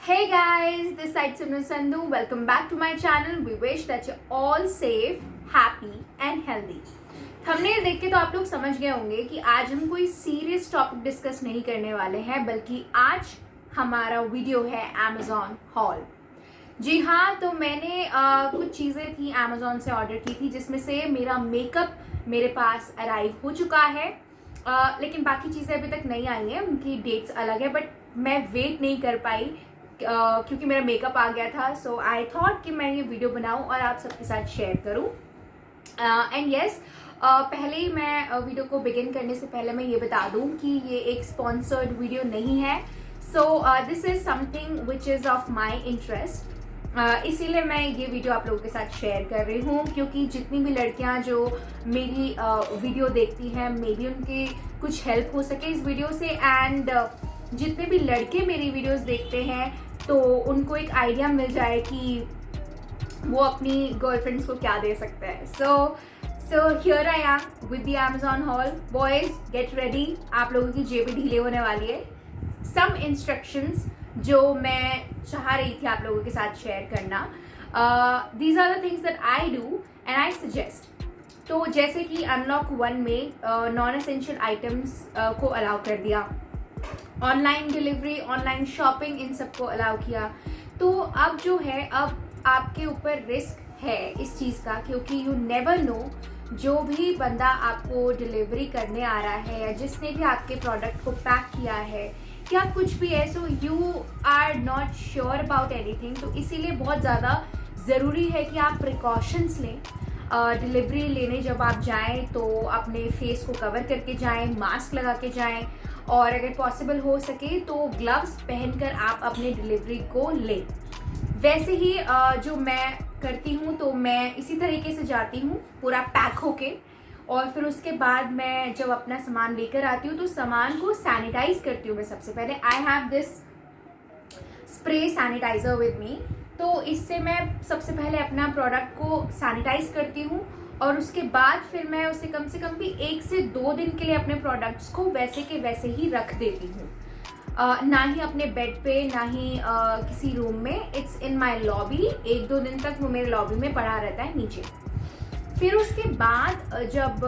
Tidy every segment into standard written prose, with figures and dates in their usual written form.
Hey guys, this side Simran Sandhu. Welcome back to my channel. We wish that you're all safe, happy and healthy. Thumbnail देख के तो आप लोग समझ गए होंगे कि आज हम कोई सीरियस टॉपिक डिस्कस नहीं करने वाले हैं, बल्कि आज हमारा वीडियो है Amazon हॉल। जी हाँ, तो मैंने कुछ चीज़ें थी Amazon से ऑर्डर की थी, जिसमें से मेरा मेकअप मेरे पास अराइव हो चुका है, लेकिन बाकी चीज़ें अभी तक नहीं आई हैं, उनकी डेट्स अलग है। बट मैं वेट नहीं कर पाई क्योंकि मेरा मेकअप आ गया था। सो आई थॉट कि मैं ये वीडियो बनाऊं और आप सबके साथ शेयर करूं। एंड यस, पहले ही मैं वीडियो को बिगिन करने से पहले मैं ये बता दूं कि ये एक स्पॉन्सर्ड वीडियो नहीं है। सो this is something which is of my interest, इसीलिए मैं ये वीडियो आप लोगों के साथ शेयर कर रही हूँ, क्योंकि जितनी भी लड़कियाँ जो मेरी वीडियो देखती हैं, मे बी उनकी कुछ हेल्प हो सके इस वीडियो से। एंड जितने भी लड़के मेरी वीडियोस देखते हैं तो उनको एक आइडिया मिल जाए कि वो अपनी गर्लफ्रेंड्स को क्या दे सकते हैं। So here I am with the Amazon hall. Boys get ready, आप लोगों की जेबें ढीले होने वाली है। सम इंस्ट्रक्शंस जो मैं चाह रही थी आप लोगों के साथ शेयर करना, these are the things that I do and I suggest. तो जैसे कि अनलॉक 1 में नॉन एसेंशियल आइटम्स को अलाउ कर दिया, ऑनलाइन डिलीवरी, ऑनलाइन शॉपिंग, इन सबको अलाउ किया। तो अब जो है, अब आपके ऊपर रिस्क है इस चीज़ का, क्योंकि यू नेवर नो जो भी बंदा आपको डिलीवरी करने आ रहा है या जिसने भी आपके प्रोडक्ट को पैक किया है या कुछ भी है, so you are not sure about anything. तो इसीलिए बहुत ज़्यादा ज़रूरी है कि आप प्रिकॉशंस लें। डिलीवरी लेने जब आप जाएं तो अपने फेस को कवर करके जाएं, मास्क लगा के जाएं, और अगर पॉसिबल हो सके तो ग्लव्स पहनकर आप अपने डिलीवरी को लें। वैसे ही जो मैं करती हूँ, तो मैं इसी तरीके से जाती हूँ पूरा पैक होके, और फिर उसके बाद मैं जब अपना सामान लेकर आती हूँ तो सामान को सैनिटाइज करती हूँ मैं सबसे पहले। I have this spray sanitiser with me, तो इससे मैं सबसे पहले अपना प्रोडक्ट को सैनिटाइज करती हूँ, और उसके बाद फिर मैं उसे कम से कम भी 1 से 2 दिन के लिए अपने प्रोडक्ट्स को वैसे के वैसे ही रख देती हूँ। ना ही अपने बेड पे, ना ही किसी रूम में, इट्स इन माई लॉबी। 1-2 दिन तक वो मेरे लॉबी में पड़ा रहता है नीचे। फिर उसके बाद जब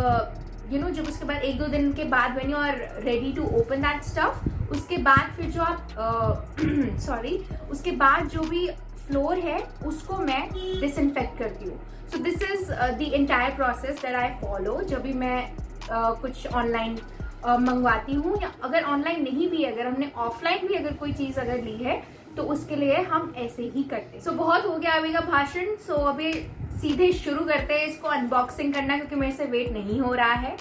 जब उसके बाद 1-2 दिन के बाद when you are ready to open that stuff, उसके बाद फिर जो आप उसके बाद जो भी फ्लोर है उसको मैं डिसइंफेक्ट करती हूँ। सो this is the entire process that I follow जब भी मैं कुछ ऑनलाइन मंगवाती हूँ, या अगर ऑनलाइन नहीं भी, अगर हमने ऑफलाइन भी अगर कोई चीज़ अगर ली है तो उसके लिए हम ऐसे ही करते हैं। सो बहुत हो गया अभी का भाषण। सो अभी सीधे शुरू करते हैं इसको अनबॉक्सिंग करना, क्योंकि मेरे से वेट नहीं हो रहा है।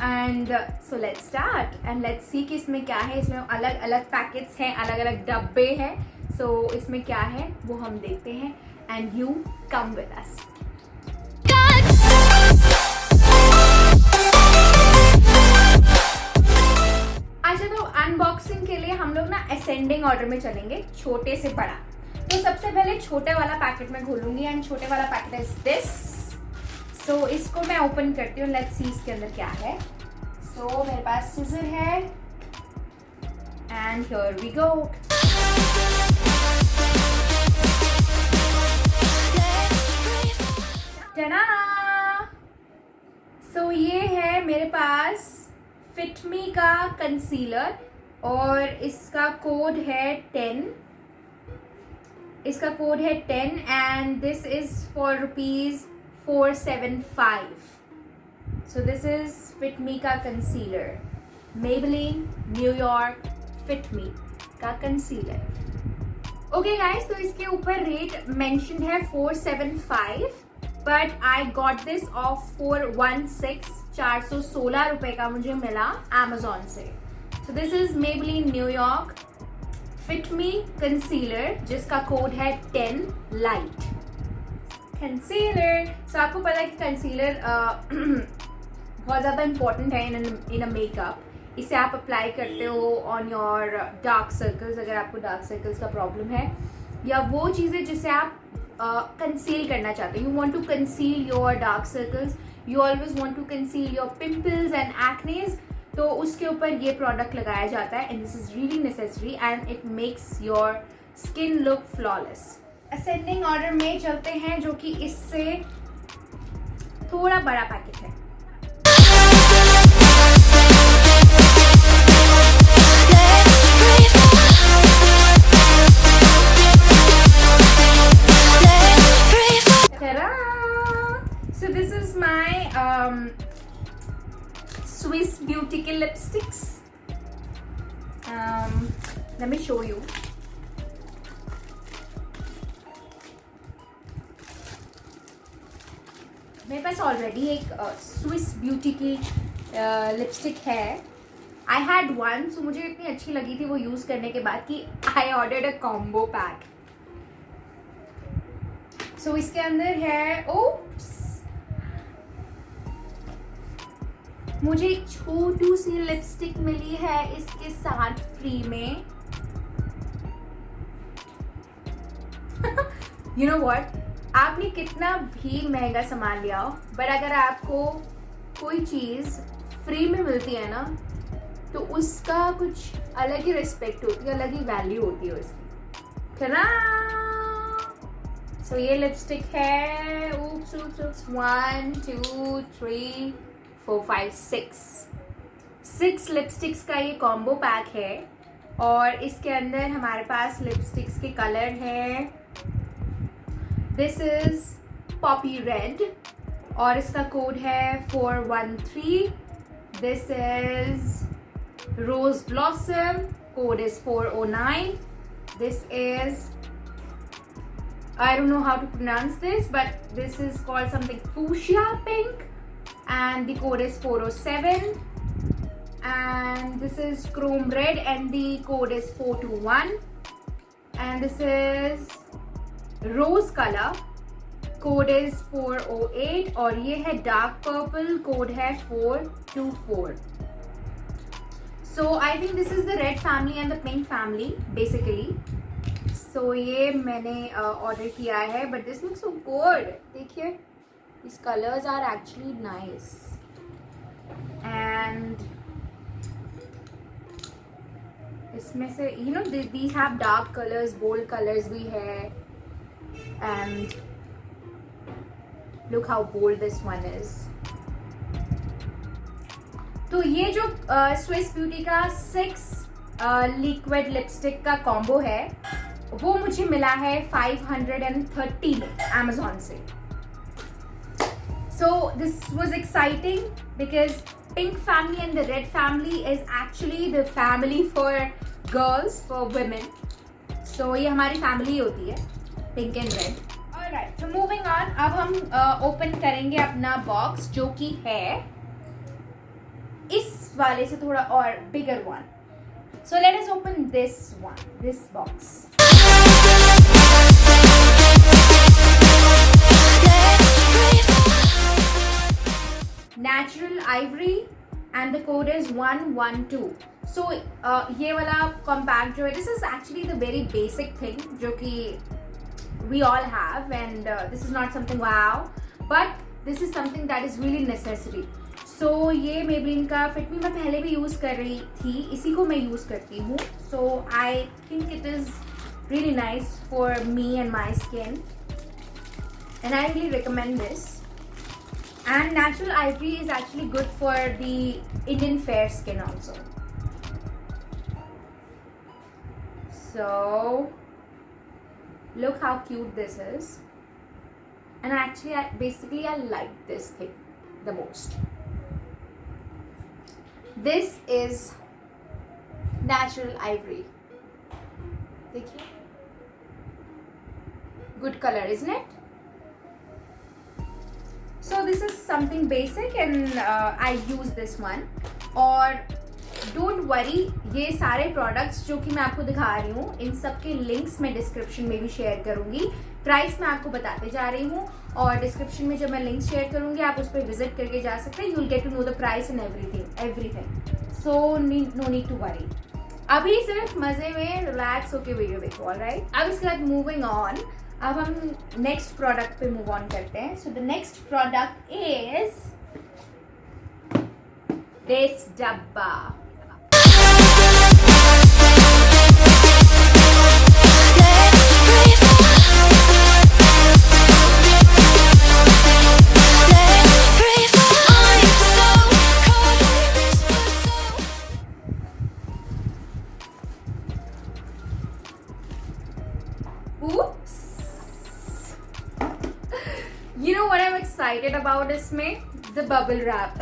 And so let's start and let's see कि इसमें क्या है। इसमें अलग अलग पैकेट्स हैं, अलग अलग डब्बे हैं। सो इसमें क्या है वो हम देखते हैं, and you come with us. अच्छा, तो अनबॉक्सिंग के लिए हम लोग ना असेंडिंग ऑर्डर में चलेंगे, छोटे से बड़ा। तो सबसे पहले छोटे वाला पैकेट में खोलूंगी, एंड छोटे वाला पैकेट इज दिस। सो इसको मैं ओपन करती हूँ, लेट्स सी इसके अंदर क्या है। सो मेरे पास सीजर है, एंड हियर वी गो। जना! सो ये है मेरे पास फिटमी का कंसीलर, और इसका कोड है 10। इसका कोड है 10, and this is for ₹475। So this is Fit Me का कंसीलर, मेबेलिन न्यूयॉर्क फिटमी का कंसीलर। ओके गाइस, तो इसके ऊपर रेट मेंशन है 475, but I got this of 416। 416 रुपए का मुझे मिला Amazon से। सो this is Maybelline New York Fit Me concealer, जिसका कोड है 10 लाइट कंसीलर। सो आपको पता है कि कंसीलर बहुत ज़्यादा इंपॉर्टेंट है इन अ मेकअप। इसे आप अप्लाई करते हो ऑन योर डार्क सर्कल्स, अगर आपको डार्क सर्कल्स का प्रॉब्लम है, या वो चीज़ें जिसे आप कंसील करना चाहते हो। You want to conceal your dark circles, you always want to conceal your pimples and acne, तो उसके ऊपर ये प्रोडक्ट लगाया जाता है, and this is really necessary and it makes your skin look flawless. Ascending order में चलते हैं, जो कि इससे थोड़ा बड़ा पैकेट है। So this is my Swiss Beauty के lipsticks. Let me show you. मेरे पास ऑलरेडी एक स्विस ब्यूटी की लिपस्टिक है। आई हैड वन, सो मुझे इतनी अच्छी लगी थी वो यूज़ करने के बाद कि I ordered a combo pack. So इसके अंदर है, ओप्स, मुझे एक छोटू सी लिपस्टिक मिली है इसके साथ फ्री में। यू नो व्हाट, आपने कितना भी महंगा सामान लिया हो, बट अगर आपको कोई चीज़ फ्री में मिलती है ना, तो उसका कुछ अलग ही रिस्पेक्ट होती है, अलग ही वैल्यू होती है उसकी। सो ये लिपस्टिक है, oops, 1 2 3 4 5 6 लिपस्टिक्स का ये कॉम्बो पैक है। और इसके अंदर हमारे पास लिपस्टिक्स के कलर है। दिस इज पॉपी रेड और इसका कोड है 413। This is rose blossom, code is 409। This is, I don't know how to pronounce this, but this is called something fuchsia pink and the code is 407. And this is chrome red and the code is 421. And this is rose color, code is 408. और ये है dark purple, code है 424. So I think this is the red family and the pink family basically. So ये मैंने order किया है, but this looks so good. देखिए, these colors are actually nice and इसमें से you know these have dark colors, bold colors भी है, and look how bold this one is. तो ये जो स्विस ब्यूटी का 6 लिक्विड लिपस्टिक का कॉम्बो है, वो मुझे मिला है 530 में Amazon से। So this was exciting because pink family and the red family is actually the family for girls, for women. So ये हमारी फैमिली होती है, pink and red. Alright, so moving on, अब हम ओपन करेंगे अपना बॉक्स, जो कि है इस वाले से थोड़ा और bigger one. So let us open this one, this box. Natural Ivory and the code is 112. So ये वाला compact जो है, this is actually the very basic thing जो कि we all have, and this is not something wow, but this is something that is really necessary. So ये Maybelline का Fit Me मैं पहले भी यूज़ कर रही थी, इसी को मैं यूज़ करती हूँ। So I think it is really nice for me and my skin, and I really recommend this. And Natural Ivory is actually good for the Indian fair skin also. So look how cute this is, and actually I like this thing the most. This is Natural Ivory. देखिए, good color, isn't it? So this is something basic and I use this one. और don't worry, ये सारे products जो कि मैं आपको दिखा रही हूँ, इन सब के links मैं description में भी share करूँगी। प्राइस मैं आपको बताते जा रही हूँ, और डिस्क्रिप्शन में जब मैं लिंक्स शेयर करूँगी आप उस पर विजिट करके जा सकते हैं। You will get to know the price and everything. So no need to worry. अभी सिर्फ मजे में रिलैक्स होके वीडियो देखो, ऑलराइट। अब इसके बाद मूविंग ऑन, अब हम नेक्स्ट प्रोडक्ट पे मूव ऑन करते हैं। So the next product is this डब्बा। एक्साइटेड अबाउट इसमें the bubble wrap.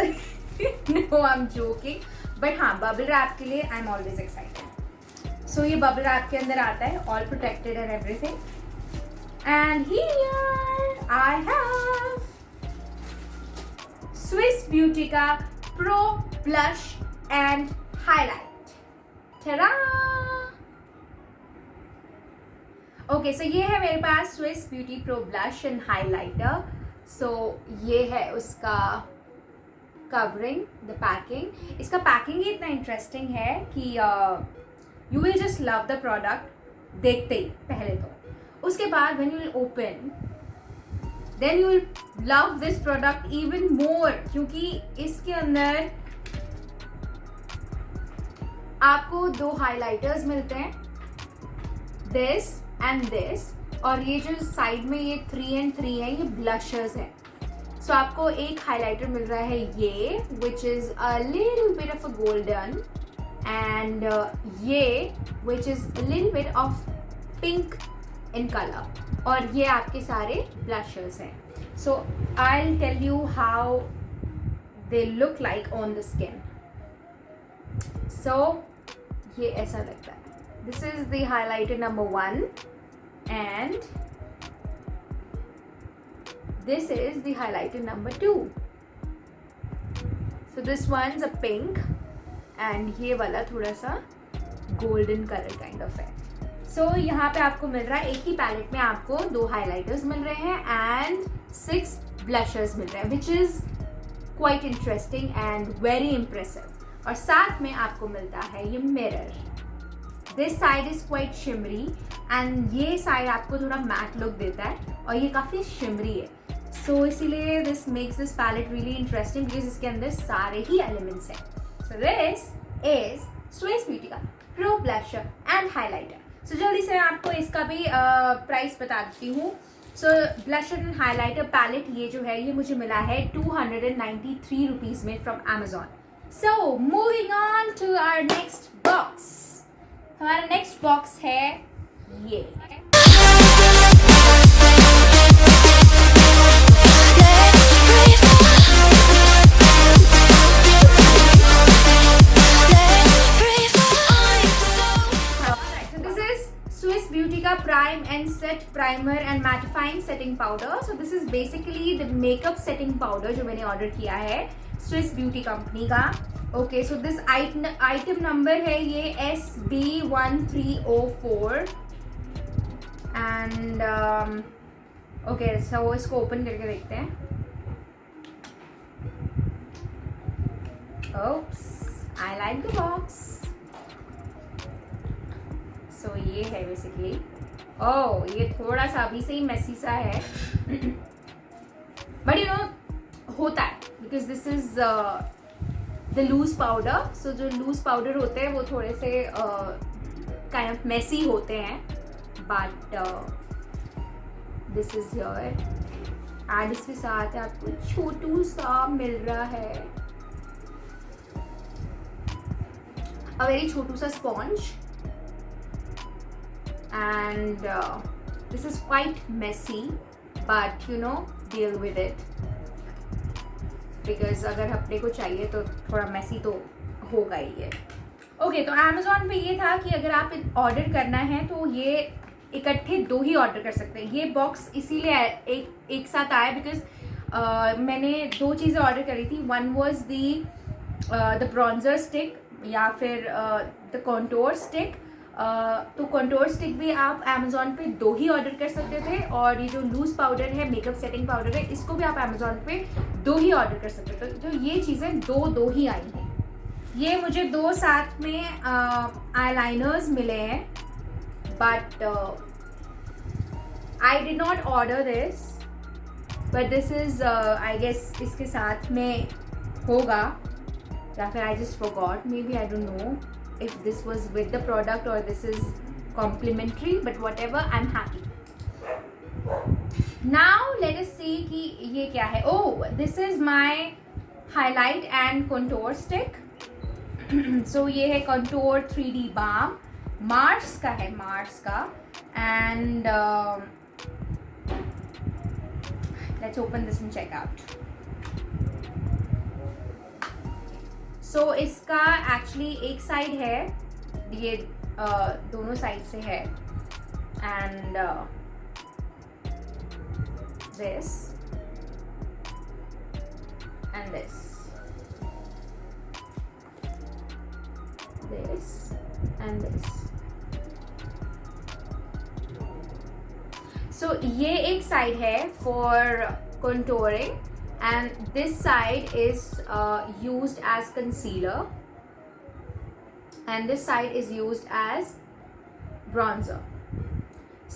No I am joking, but हाँ बबल रैप के लिए I am always excited. So ये बबल रैप के अंदर आता है, all protected and everything. And here I have Swiss beauty का pro blush and highlight. Ta-da! Okay so ये है मेरे पास Swiss beauty pro blush and highlighter. So ये है उसका कवरिंग, द पैकिंग. इसका पैकिंग ही इतना इंटरेस्टिंग है कि you will just love the product देखते ही पहले तो. उसके बाद when you will open then you will love this product even more, क्योंकि इसके अंदर आपको 2 हाइलाइटर्स मिलते हैं, दिस एंड दिस, और ये जो साइड में ये 3 and 3 है, ये ब्लशर्स है. सो आपको एक हाइलाइटर मिल रहा है ये, which is a little bit of a golden, and ये which is a little bit of pink in colour, और ये आपके सारे ब्लशर्स हैं. So I will tell you how they look like on the skin. So ये ऐसा लगता है. This is the highlighter number 1 and this is the highlighter number 2. So this one's a pink and ये वाला थोड़ा सा golden color kind of है. So यहाँ पे आपको मिल रहा है, एक ही पैलेट में आपको 2 highlighters मिल रहे हैं and 6 blushers मिल रहे हैं, which is quite interesting and very impressive. और साथ में आपको मिलता है ये mirror. This side is quite shimmery and ये साइड आपको थोड़ा मैट लुक देता है, और ये काफ़ी शिमरी है. सो इसीलिए this makes this palette really interesting because इसके अंदर सारे ही एलिमेंट्स हैं. So this is Swiss beauty का pro blusher and highlighter. So जल्दी से मैं आपको इसका भी प्राइस बता देती हूँ. सो ब्लशर एंड हाइलाइटर पैलेट ये जो है ये मुझे मिला है 293 रुपीज़ में from Amazon. So moving on to our next box. हमारा नेक्स्ट बॉक्स है ये. दिस इज स्विस ब्यूटी का prime and set primer and mattifying setting powder. So this is basically the makeup setting powder जो मैंने order किया है Swiss Beauty company का. Okay so this item number है ये SB1304 एंड ओके सो इसको open करके देखते हैं. Oops, I like the box. So ये है बेसिकली, ओह ये थोड़ा सा अभी से ही मेसी सा है बट यू नो होता है because this is the loose powder. So जो लूज पाउडर होते हैं वो थोड़े से काइंड ऑफ मेसी होते हैं, but this is your. And इसके साथ आपको छोटू सा मिल रहा है, अ वेरी छोटू सा sponge. and this is quite messy but you know deal with it because अगर अपने को चाहिए तो थोड़ा messy तो होगा ही है. ओके तो Amazon पे ये था कि अगर आप ऑर्डर करना है तो ये इकट्ठे 2 ही ऑर्डर कर सकते हैं. ये बॉक्स इसीलिए एक साथ आया बिकॉज मैंने 2 चीज़ें ऑर्डर करी थी. One was the bronzer stick या फिर द कॉन्टोर स्टिक. तो कंटोर स्टिक भी आप Amazon पे 2 ही ऑर्डर कर सकते थे, और ये जो लूज पाउडर है मेकअप सेटिंग पाउडर है इसको भी आप Amazon पे 2 ही ऑर्डर कर सकते थे. तो ये चीज़ें 2 ही आई हैं. ये मुझे 2 साथ में आईलाइनर्स मिले हैं, but I did not order this, but this is I guess इसके साथ में होगा या फिर I just forgot, maybe I don't know if this was with the product or this is complimentary, but whatever, I'm happy. Now let us see कि ये क्या है. Oh, this is my highlight and contour stick. So ये है contour 3D balm, Mars का है, Mars का. And Let's open this and check out. So इसका actually एक साइड है, ये दोनों साइड से है, and this and this and this. So ये एक साइड है for contouring and this side is used as concealer and this side is used as bronzer.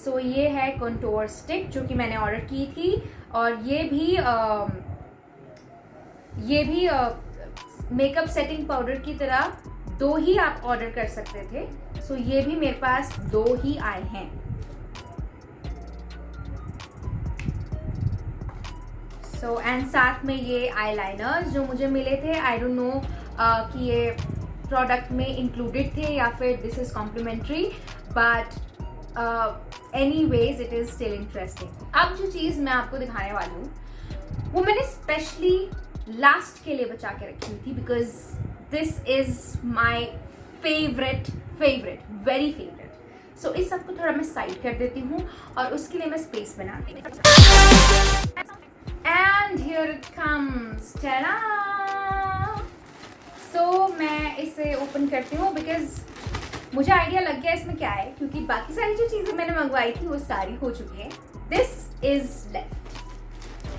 So ये है contour stick जो कि मैंने ऑर्डर की थी, और ये भी मेकअप सेटिंग पाउडर की तरह दो ही आप ऑर्डर कर सकते थे. So ये भी मेरे पास दो ही आए हैं. So and साथ में ये आईलाइनर्स जो मुझे मिले थे. आई डोंट नो कि ये प्रोडक्ट में इंक्लूडेड थे या फिर this is complimentary, but anyways it is still interesting. अब जो चीज़ मैं आपको दिखाने वाली हूँ वो मैंने स्पेशली लास्ट के लिए बचा के रखी हुई थी, because this is my favourite very favourite. So इस सबको थोड़ा मैं साइड कर देती हूँ और उसके लिए मैं स्पेस बनाती हूँ. And here it comes. Ta-da! So मैं इसे ओपन करती हूँ बिकॉज मुझे आइडिया लग गया इसमें क्या है, क्योंकि बाकी सारी जो चीज़ें मैंने मंगवाई थी वो सारी हो चुकी हैं. This is left.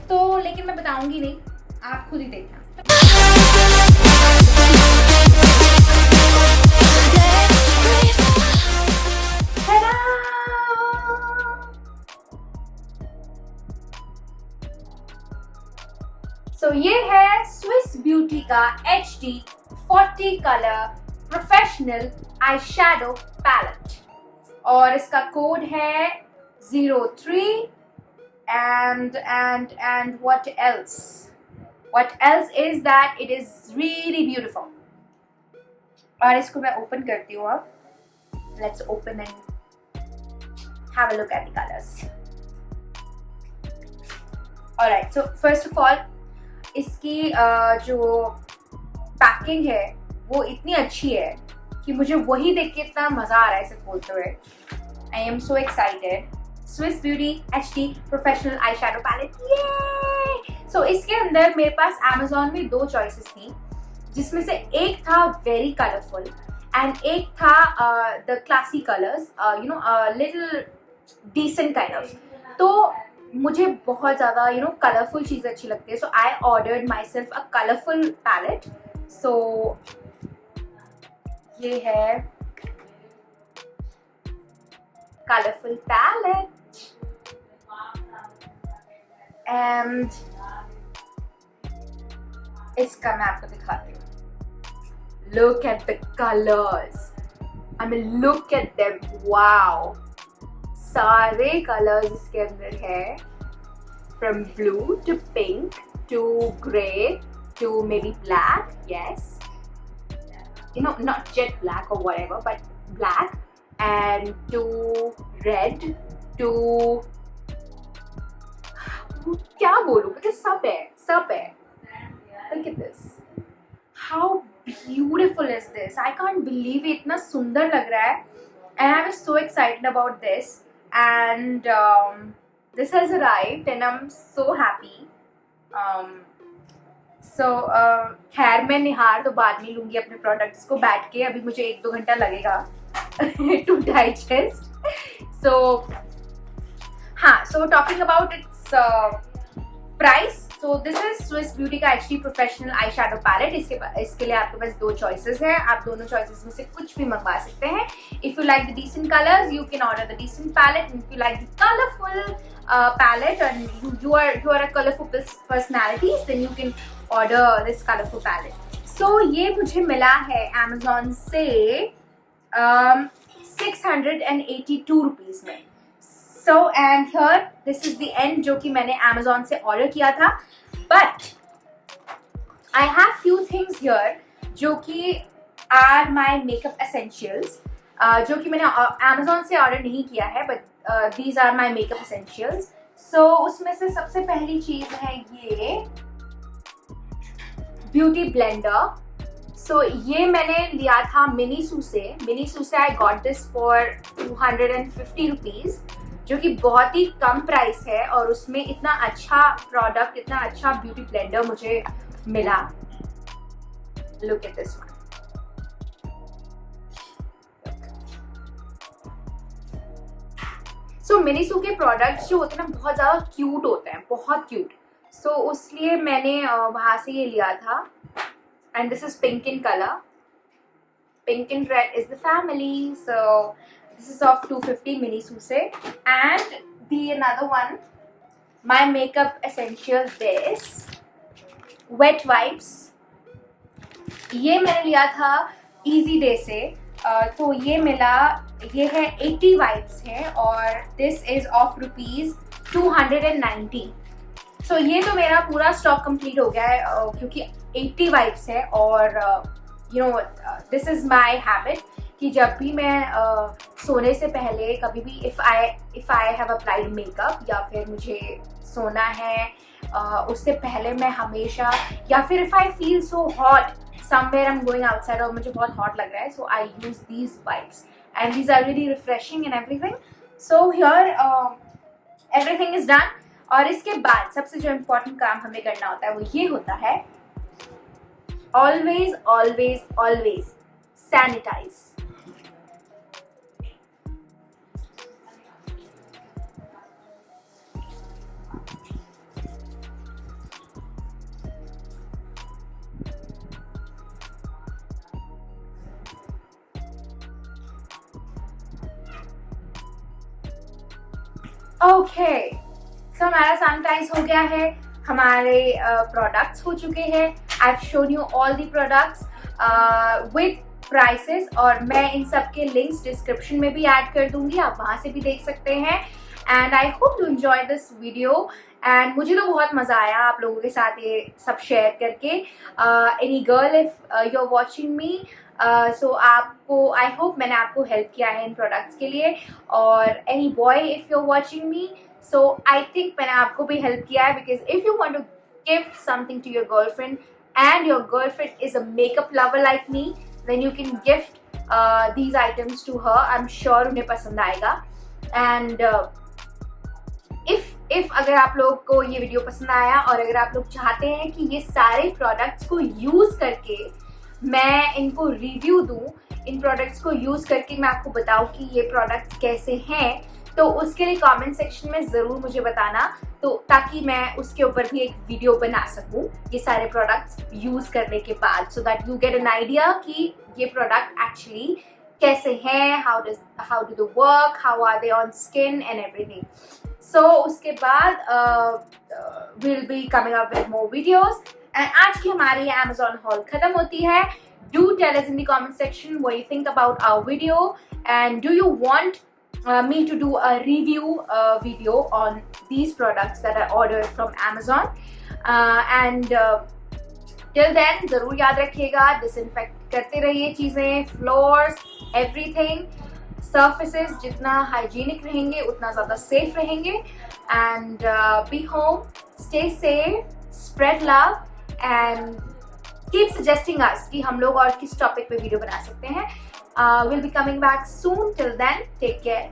तो लेकिन मैं बताऊंगी नहीं, आप खुद ही देखना. So ये है स्विस ब्यूटी का HD 40 colour professional eye shadow palette, और इसका कोड है 03 and what else is that it is really beautiful. और इसको मैं ओपन करती हूँ अब. Let's open and have a look at the colors. Alright, so first of all इसकी जो पैकिंग है वो इतनी अच्छी है कि मुझे वही देख के इतना मज़ा आ रहा है इसे खोलते हुए. I am so excited. Swiss Beauty HD professional eye shadow palette. ये सो इसके अंदर मेरे पास अमेजोन में दो चॉइसेस थी, जिसमें से एक था वेरी कलरफुल एंड एक था the classy colours, little decent kind of. तो मुझे बहुत ज़्यादा कलरफुल चीज़ें अच्छी लगती है. So I ordered myself a colourful palette. So ये है कलरफुल पैलेट एंड इसका मैं आपको दिखाती हूँ. Look at the colours. I mean look at them. Wow, सारे कलर्स इसके अंदर है, from blue to pink to grey to maybe black. Yes, not jet black or whatever, but black, and to red to क्या बोलूं, because सब है. Look at this. How beautiful is this? I can't believe it. इतना सुंदर लग रहा है. And I was so excited about this. And this has arrived and I'm so happy. खैर मैं निहार तो बाद में लूँगी अपने प्रोडक्ट्स को बैठ के. अभी मुझे 1-2 घंटा लगेगा to digest. So talking about its price. So this is Swiss Beauty का HD professional eye shadow palette. इसके लिए आपके पास दो चॉइसेस हैं. आप दोनों चॉइसेस में से कुछ भी मंगवा सकते हैं. If you like the decent colors, you can order the decent palette. And if you like the colorful palette and you are a colorful personality, then you can order this colorful palette. So ये मुझे मिला है Amazon से 682 rupees में. So and here this is the end जो कि मैंने Amazon से ऑर्डर किया था. But I have few things here जो कि are my makeup essentials, जो कि मैंने Amazon से ऑर्डर नहीं किया है, but these are my makeup essentials. सो उसमें से सबसे पहली चीज है ये ब्यूटी ब्लेंडर। सो ये मैंने लिया था मिनीसू से। I got this for 250 rupees, जो कि बहुत ही कम प्राइस है और उसमें इतना अच्छा प्रोडक्ट, इतना अच्छा ब्यूटी ब्लेंडर मुझे मिला। Look at this one. So Miniso के प्रोडक्ट्स जो होते हैं ना बहुत ज़्यादा क्यूट होते हैं, बहुत क्यूट। सो इसलिए मैंने वहाँ से ये लिया था। And this is pink in colour, pink and red is the family. So this is of 250 Miniso से। And the another one, my makeup essential this wet wipes. ये मैंने लिया था इजी डे से। तो ये मिला, ये है 80 वाइप्स है और दिस इज ऑफ ₹290। सो ये तो मेरा पूरा स्टॉक कंप्लीट हो गया है क्योंकि 80 वाइप्स है। और you know this is my habit कि जब भी मैं सोने से पहले कभी भी if I have applied makeup या फिर मुझे सोना है उससे पहले मैं हमेशा, या फिर if I feel so hot somewhere I'm going outside और मुझे बहुत hot लग रहा है, so I use these wipes and these are really refreshing and everything. So here everything is done। और इसके बाद सबसे जो important काम हमें करना होता है वो ये होता है, always always always sanitize। Okay, so हमारा सैनिटाइज हो गया है, हमारे प्रोडक्ट्स हो चुके हैं। I have shown you all the products with prices और मैं इन सब के लिंक्स डिस्क्रिप्शन में भी ऐड कर दूंगी, आप वहाँ से भी देख सकते हैं। And I hope you enjoy this video and मुझे तो बहुत मज़ा आया आप लोगों के साथ ये सब शेयर करके। Any girl if you are watching me, so आपको, आई होप मैंने आपको हेल्प किया है इन प्रोडक्ट्स के लिए। और any boy if you are watching me, so I think मैंने आपको भी हेल्प किया है, because if you want to give something to your girlfriend and your girlfriend is a makeup lover like me, then you can gift these items to her. I am sure उन्हें पसंद आएगा। And if अगर आप लोग को ये video पसंद आया और अगर आप लोग चाहते हैं कि ये सारे प्रोडक्ट्स को यूज करके मैं इनको रिव्यू दूं, इन प्रोडक्ट्स को यूज करके मैं आपको बताऊं कि ये प्रोडक्ट्स कैसे हैं, तो उसके लिए कमेंट सेक्शन में ज़रूर मुझे बताना, तो ताकि मैं उसके ऊपर भी एक वीडियो बना सकूं ये सारे प्रोडक्ट्स यूज करने के बाद, so that you get an idea कि ये प्रोडक्ट एक्चुअली कैसे हैं, how do they work, how are they on skin and everything. So उसके बाद will be coming up with more videos. And आज की हमारी Amazon haul खत्म होती है। Do tell us in the comment section what you think about our video and do you want me to do a review video on these products that I ordered from Amazon। And till then ज़रूर याद रखिएगा, disinfect करते रहिए चीज़ें, floors, everything, surfaces जितना hygienic रहेंगे उतना ज़्यादा सेफ रहेंगे। And be home, stay safe, spread love and keep suggesting us कि हम लोग और किस टॉपिक पे वीडियो बना सकते हैं। Will be coming back soon, till then take care.